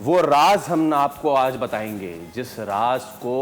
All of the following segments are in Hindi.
वो राज हम आपको आज बताएंगे। जिस राज को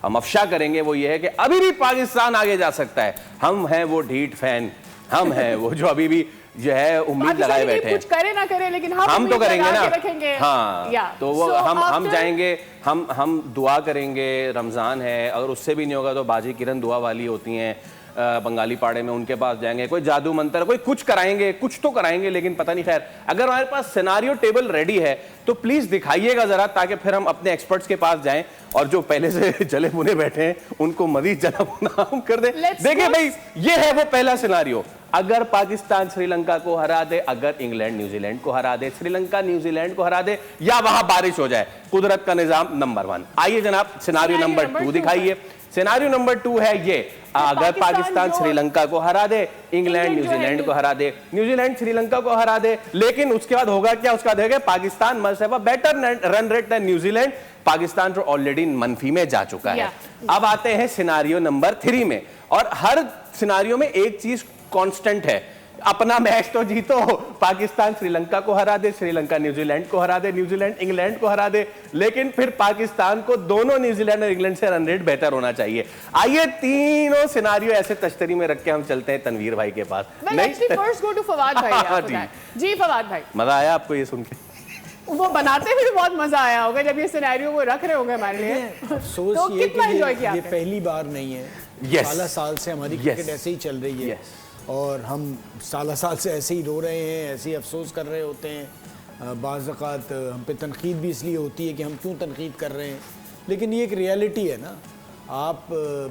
हम अफशा करेंगे वो ये है कि अभी भी पाकिस्तान आगे जा सकता है। हम हैं वो ढीठ फैन, हम हैं वो जो अभी भी जो है उम्मीद लगाए बैठे हैं। कुछ करे ना करे लेकिन हम तो करेंगे ना। रखेंगे। हाँ, तो वो हम जाएंगे, हम दुआ करेंगे। रमजान है, अगर उससे भी नहीं होगा तो बाजी किरण दुआ वाली होती हैं बंगाली पाड़े में, उनके पास जाएंगे, कोई जादू मंत्र, कोई कुछ कराएंगे, कुछ तो कराएंगे, लेकिन पता नहीं। खैर, अगर हमारे पास सिनारियो टेबल रेडी है तो प्लीज दिखाइएगा जरा, ताकि फिर हम अपने एक्सपर्ट्स के पास जाएं और जो पहले से जले भुने बैठे हैं उनको मजीद जला भुना हम कर दें। देखिए भाई, ये है वो पहला सिनारियो। अगर पाकिस्तान श्रीलंका को हरा दे, अगर इंग्लैंड न्यूजीलैंड को हरा दे, श्रीलंका न्यूजीलैंड को हरा दे, या वहां बारिश हो जाए, कुदरत का निजाम नंबर 1। आइए जनाब, सिनारियो नंबर 2 दिखाइए। सिनारियो नंबर 2 है ये, अगर पाकिस्तान श्रीलंका को हरा दे, इंग्लैंड न्यूजीलैंड को हरा दे, न्यूजीलैंड श्रीलंका को हरा दे, लेकिन उसके बाद होगा क्या? उसका देगा Pakistan must have a better run rate than New Zealand. Pakistan तो ऑलरेडी मनफी में जा चुका है। अब आते हैं सिनारियो नंबर 3 में, और हर सिनारियो में एक चीज कांस्टेंट है, अपना मैच तो जीतो। पाकिस्तान श्रीलंका को हरा दे, श्रीलंका न्यूजीलैंड को हरा दे, न्यूजीलैंड इंग्लैंड को हरा दे, लेकिन फिर पाकिस्तान को दोनों न्यूजीलैंड और इंग्लैंड से रन रेट बेहतर होना चाहिए। आइए तीनों सिनारियो ऐसे तश्तरी में रख के हम चलते हैं तनवीर भाई के पास। फर्स्ट गो टू फवाद भाई। जी फवाद भाई, मजा आया आपको ये सुन के? वो बनाते हुए बहुत मजा आया होगा जब ये सिनेरियो वो रख रहे होंगे हमारे लिए। अफसोस तो ये कितना एंजॉय किया? ये पहली बार नहीं है, साल से हमारी क्रिकेट ऐसे ही चल रही है, और हम साल से ऐसे ही रो रहे हैं, ऐसे ही अफसोस कर रहे होते हैं। बाज़ औक़ात हम पे तनकीद भी इसलिए होती है कि हम क्यों तनकीद कर रहे हैं, लेकिन ये एक रियलिटी है ना। आप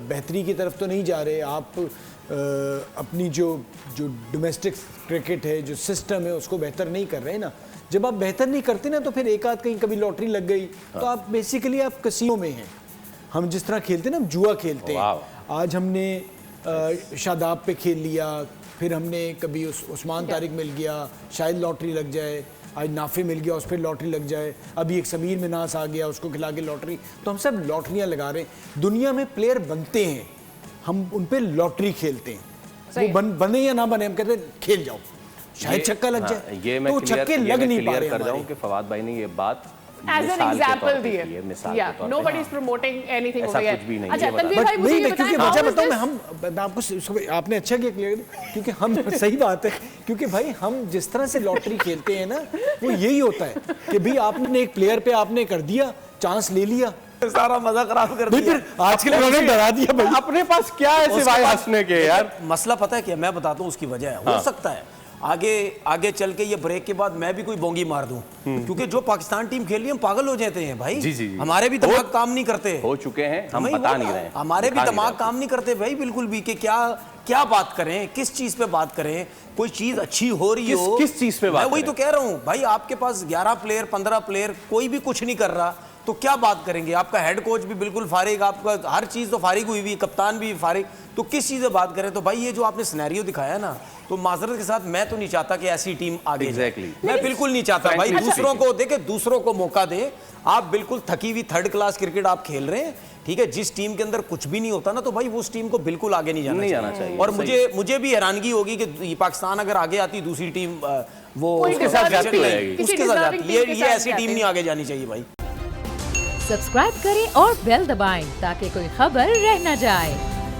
बेहतरी की तरफ तो नहीं जा रहे, आप अपनी जो डोमेस्टिक क्रिकेट है, जो सिस्टम है, उसको बेहतर नहीं कर रहे ना। जब आप बेहतर नहीं करते ना, तो फिर एक आध कहीं कभी लॉटरी लग गई तो आप बेसिकली आप कसीनो में हैं। हम जिस तरह खेलते हैं ना, हम जुआ खेलते हैं। आज हमने शादाब पे खेल लिया, फिर हमने कभी उस्मान तारिक मिल गया, शायद लॉटरी लग जाए, आज नाफे मिल गया, उस पर लॉटरी लग जाए, अभी एक समीर मिनास आ गया, उसको खिला के लॉटरी। तो हम सब लॉटरियां लगा रहे हैं। दुनिया में प्लेयर बनते हैं, हम उन पर लॉटरी खेलते हैं। वो बने या ना बने, हम कहते हैं खेल जाओ, शायद छक्का लग जाए। ये मैं तो छक्के लग नहीं पा रहे कर जाऊं कि फवाद भाई ने ये बात As an example दिए, yeah, nobody is promoting anything over here. अच्छा तनवीर भाई मुझे ये क्योंकि वजह बताऊं मैं आपको, आपने अच्छा किया क्लियर, क्योंकि हम सही बात है, क्योंकि भाई हम जिस तरह से लॉटरी खेलते हैं ना, वो यही होता है कि भाई आपने एक प्लेयर पे आपने कर दिया, चांस ले लिया, सारा मजा खराब कर दिया। फिर आज के लिए डरा दिया भाई। अपने पास क्या है सिवाय हंसने के यार? मसला पता है क्या, मैं बताता हूँ उसकी वजह है। हो सकता है आगे चल के ये ब्रेक के बाद मैं भी कोई बोंगी मार दूं, क्योंकि जो पाकिस्तान टीम खेल रही है हम पागल हो जाते हैं भाई। जी। हमारे भी दिमाग काम नहीं करते, हो चुके हैं, हम बता नहीं रहे, हमारे भी दिमाग काम नहीं करते भाई बिल्कुल भी, कि क्या बात करें, किस चीज पे बात करें, कोई चीज अच्छी हो रही हो, किस चीज पे बात? मैं वही तो कह रहा हूँ भाई, आपके पास 11 प्लेयर 15 प्लेयर कोई भी कुछ नहीं कर रहा, तो क्या बात करेंगे? आपका हेड कोच भी बिल्कुल फारिग, आपका हर चीज तो फारिग हुई हुई, कप्तान भी फारिग, तो किस चीज से बात करें? तो भाई ये जो आपने सिनेरियो दिखाया ना, तो माजरत के साथ मैं तो नहीं चाहता कि ऐसी टीम आगे जाए। मैं बिल्कुल नहीं चाहता भाई। दूसरों को देखे, दूसरों को मौका दे। आप बिल्कुल थकी हुई थर्ड क्लास क्रिकेट आप खेल रहे हैं, ठीक है। जिस टीम के अंदर कुछ भी नहीं होता ना, तो भाई उस टीम को बिल्कुल आगे नहीं जाना चाहिए। और मुझे भी हैरानी होगी कि पाकिस्तान अगर आगे आती, दूसरी टीम वो उसके साथ जाती, ये ऐसी टीम नहीं आगे जानी चाहिए भाई। सब्सक्राइब करें और बेल दबाएं ताकि कोई खबर रह न जाए।